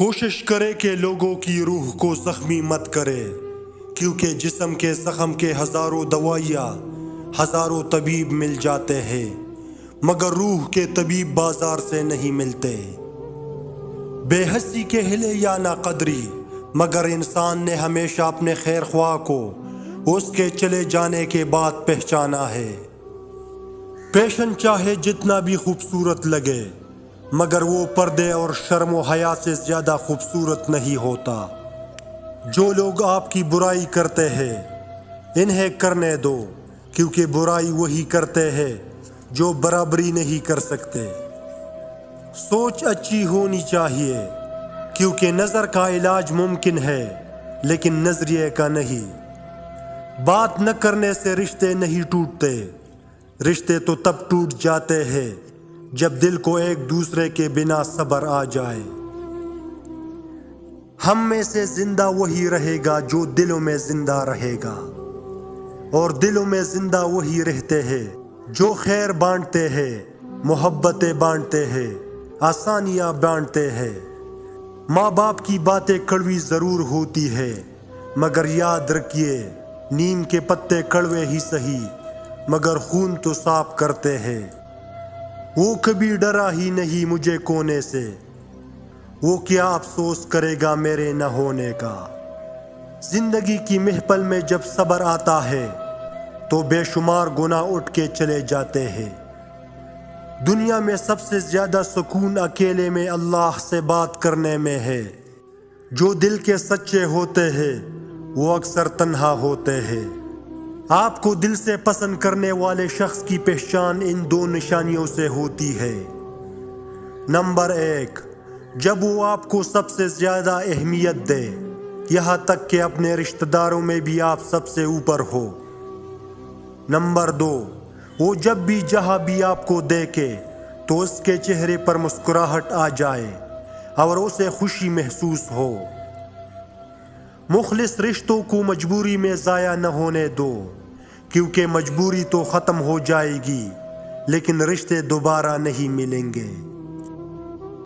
کوشش کرے کہ لوگوں کی روح کو زخمی مت کرے، کیونکہ جسم کے زخم کے ہزاروں دوائیاں، ہزاروں طبیب مل جاتے ہیں، مگر روح کے طبیب بازار سے نہیں ملتے۔ بے حسی کے ہلے یا نا قدری، مگر انسان نے ہمیشہ اپنے خیر خواہ کو اس کے چلے جانے کے بعد پہچانا ہے۔ پیشن چاہے جتنا بھی خوبصورت لگے، مگر وہ پردے اور شرم و حیا سے زیادہ خوبصورت نہیں ہوتا۔ جو لوگ آپ کی برائی کرتے ہیں انہیں کرنے دو، کیونکہ برائی وہی کرتے ہیں جو برابری نہیں کر سکتے۔ سوچ اچھی ہونی چاہیے، کیونکہ نظر کا علاج ممکن ہے لیکن نظریے کا نہیں۔ بات نہ کرنے سے رشتے نہیں ٹوٹتے، رشتے تو تب ٹوٹ جاتے ہیں جب دل کو ایک دوسرے کے بنا صبر آ جائے۔ ہم میں سے زندہ وہی رہے گا جو دلوں میں زندہ رہے گا، اور دلوں میں زندہ وہی رہتے ہیں جو خیر بانٹتے ہیں، محبتیں بانٹتے ہیں، آسانیاں بانٹتے ہیں۔ ماں باپ کی باتیں کڑوی ضرور ہوتی ہے، مگر یاد رکھیے نیم کے پتے کڑوے ہی سہی، مگر خون تو صاف کرتے ہیں۔ وہ کبھی ڈرا ہی نہیں مجھے کونے سے، وہ کیا افسوس کرے گا میرے نہ ہونے کا۔ زندگی کی محفل میں جب صبر آتا ہے تو بے شمار گناہ اٹھ کے چلے جاتے ہیں۔ دنیا میں سب سے زیادہ سکون اکیلے میں اللہ سے بات کرنے میں ہے۔ جو دل کے سچے ہوتے ہیں وہ اکثر تنہا ہوتے ہیں۔ آپ کو دل سے پسند کرنے والے شخص کی پہچان ان دو نشانیوں سے ہوتی ہے۔ نمبر 1، جب وہ آپ کو سب سے زیادہ اہمیت دے، یہاں تک کہ اپنے رشتہ داروں میں بھی آپ سب سے اوپر ہو۔ نمبر 2، وہ جب بھی جہاں بھی آپ کو دیکھے تو اس کے چہرے پر مسکراہٹ آ جائے اور اسے خوشی محسوس ہو۔ مخلص رشتوں کو مجبوری میں ضائع نہ ہونے دو، کیونکہ مجبوری تو ختم ہو جائے گی لیکن رشتے دوبارہ نہیں ملیں گے۔